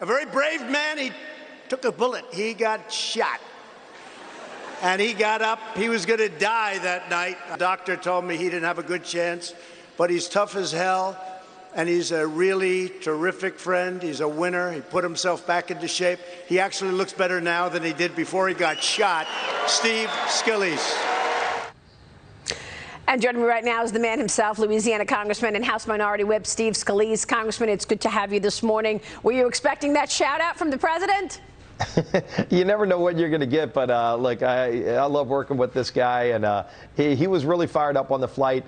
A very brave man. He took a bullet. He got shot. And he got up. He was going to die that night. The doctor told me he didn't have a good chance, but he's tough as hell. And he's a really terrific friend. He's a winner. He put himself back into shape. He actually looks better now than he did before he got shot. Steve Scalise. And joining me right now is the man himself, Louisiana Congressman and House Minority Whip Steve Scalise. Congressman, it's good to have you this morning. Were you expecting that shout out from the president? You never know what you're going to get, but look, I love working with this guy, and he was really fired up on the flight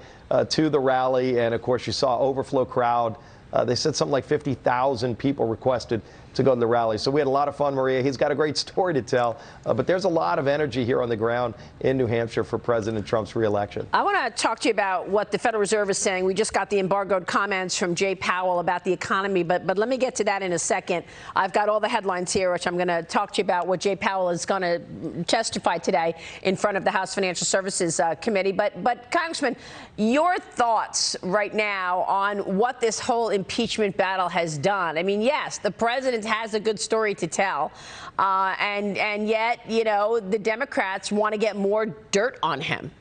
to the rally, and of course you saw overflow crowd. They said something like 50,000 people requested to go to the rally. So we had a lot of fun, Maria. He's got a great story to tell, but there's a lot of energy here on the ground in New Hampshire for President Trump's reelection. I want to talk to you about what the Federal Reserve is saying. We just got the embargoed comments from Jay Powell about the economy, but let me get to that in a second. I've got all the headlines here, which I'm going to talk to you about what Jay Powell is going to testify today in front of the House Financial Services Committee. But Congressman, your thoughts right now on what this whole impeachment battle has done. I mean, yes, the president has a good story to tell, and yet, you know, the Democrats want to get more dirt on him.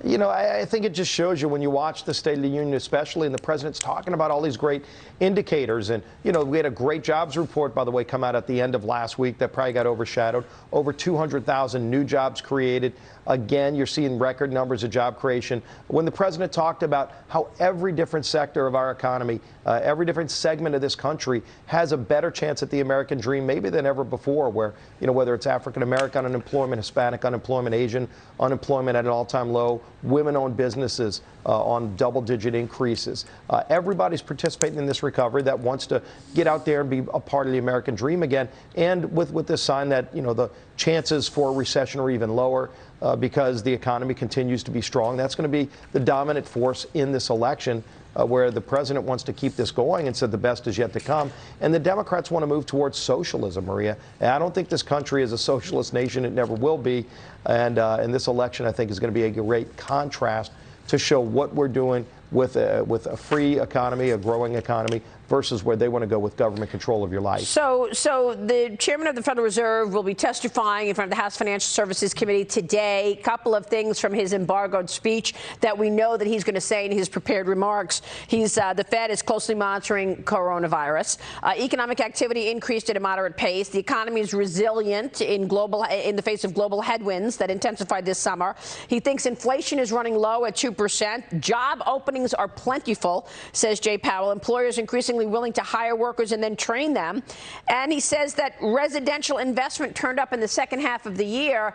You know, I think it just shows you when you watch the State of the Union, especially, and the president's talking about all these great indicators. And, you know, we had a great jobs report, by the way, come out at the end of last week that probably got overshadowed. Over 200,000 new jobs created. Again, you're seeing record numbers of job creation. When the president talked about how every different sector of our economy, every different segment of this country has a better chance at the American dream maybe than ever before, where, you know, whether it's African-American unemployment, Hispanic unemployment, Asian unemployment at an all-time low, women-owned businesses on double-digit increases. Everybody's participating in this recovery that wants to get out there and be a part of the American dream again, and with this sign that, you know, the chances for a recession are even lower because the economy continues to be strong. That's going to be the dominant force in this election, where the president wants to keep this going and said the best is yet to come. And the Democrats want to move towards socialism, Maria. And I don't think this country is a socialist nation. It never will be. And this election, I think, is going to be a great contrast to show what we're doing with a free economy, a growing economy, versus where they want to go with government control of your life. So the chairman of the Federal Reserve will be testifying in front of the House Financial Services Committee today. A couple of things from his embargoed speech that we know that he's going to say in his prepared remarks. The Fed is closely monitoring coronavirus. Economic activity increased at a moderate pace. The economy is resilient in the face of global headwinds that intensified this summer. He thinks inflation is running low at 2%. Job openings are plentiful, says Jay Powell. Employers increasingly willing to hire workers and then train them. And he says that residential investment turned up in the second half of the year.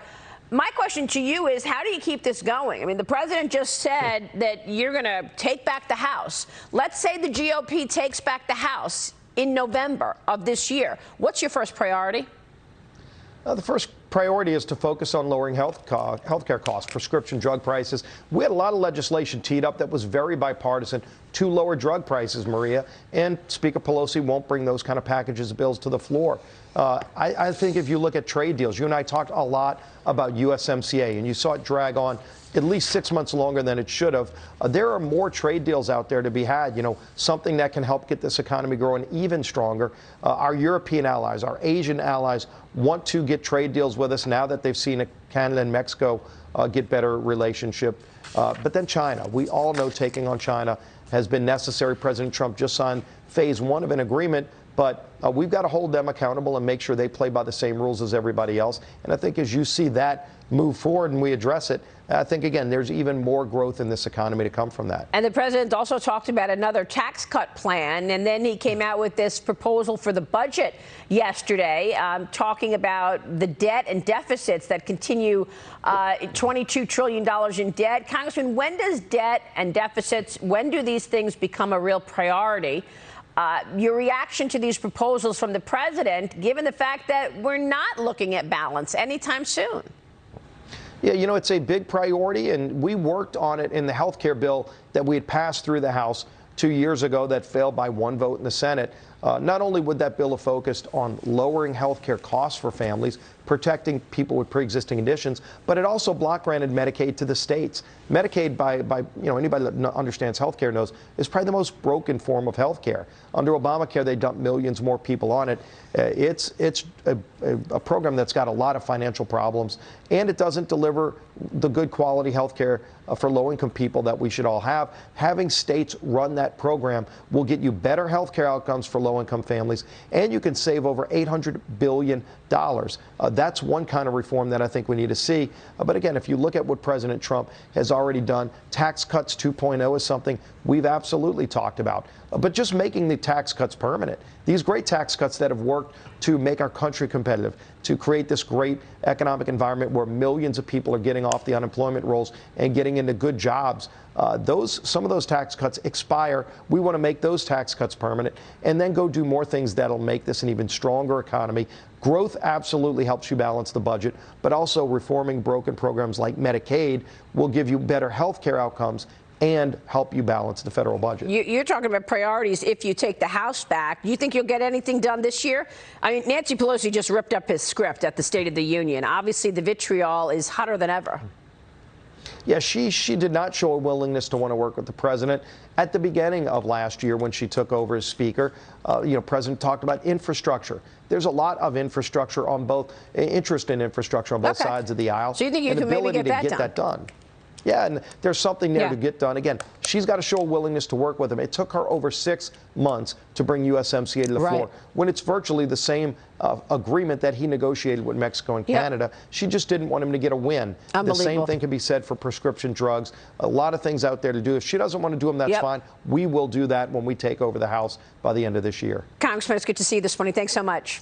My question to you is, how do you keep this going? I mean, the president just said that you're going to take back the House. Let's say the GOP takes back the House in November of this year. What's your first priority? The first priority is to focus on lowering healthcare costs, prescription drug prices. We had a lot of legislation teed up that was very bipartisan to lower drug prices, Maria, and Speaker Pelosi won't bring those kind of packages of bills to the floor. I think if you look at trade deals, you and I talked a lot about USMCA, and you saw it drag on at least 6 months longer than it should have. There are more trade deals out there to be had, you know, something that can help get this economy growing even stronger. Our European allies, our Asian allies want to get trade deals with us now that they've seen Canada and Mexico get better relationship. But then China, we all know taking on China has been necessary. President Trump just signed phase 1 of an agreement, but we've got to hold them accountable and make sure they play by the same rules as everybody else. And I think as you see that move forward and we address it, I think, again, there's even more growth in this economy to come from that. And the president also talked about another tax cut plan, and then he came out with this proposal for the budget yesterday, talking about the debt and deficits that continue, $22 trillion in debt. Congressman, when does debt and deficits, when do these things become a real priority? Your reaction to these proposals from the president, given the fact that we're not looking at balance anytime soon? Yeah, you know, it's a big priority, and we worked on it in the health care bill that we had passed through the House 2 years ago that failed by 1 vote in the Senate. Not only would that bill have focused on lowering health care costs for families, protecting people with pre-existing conditions, but it also block granted Medicaid to the states. Medicaid, by anybody that understands health care knows, is probably the most broken form of health care. Under Obamacare, they dumped millions more people on it. It's a program that's got a lot of financial problems, and it doesn't deliver the good quality health care for low-income people that we should all have. Having states run that program will get you better health care outcomes for low-income families, and you can save over $800 billion. That's one kind of reform that I think we need to see. But again, if you look at what President Trump has already done, tax cuts 2.0 is something we've absolutely talked about. But just making the tax cuts permanent, these great tax cuts that have worked to make our country competitive, to create this great economic environment where millions of people are getting off the unemployment rolls and getting into good jobs, some of those tax cuts expire. We want to make those tax cuts permanent and then go do more things that'll make this an even stronger economy. Growth absolutely helps you balance the budget, but also reforming broken programs like Medicaid will give you better health care outcomes and help you balance the federal budget. You're talking about priorities if you take the House back. Do you think you'll get anything done this year? I mean, Nancy Pelosi just ripped up his script at the State of the Union. Obviously, the vitriol is hotter than ever. Yeah, she did not show a willingness to want to work with the president. At the beginning of last year, when she took over as Speaker, President talked about infrastructure. There's a lot of infrastructure on interest in infrastructure on both sides of the aisle. So you think you can maybe get that done? Yeah, and there's something there to get done. Again, she's got to show a willingness to work with him. It took her over 6 months to bring USMCA to the floor when it's virtually the same agreement that he negotiated with Mexico and Canada. She just didn't want him to get a win. The same thing can be said for prescription drugs. A lot of things out there to do. If she doesn't want to do them, that's fine. We will do that when we take over the House by the end of this year. Congressman, it's good to see you this morning. Thanks so much.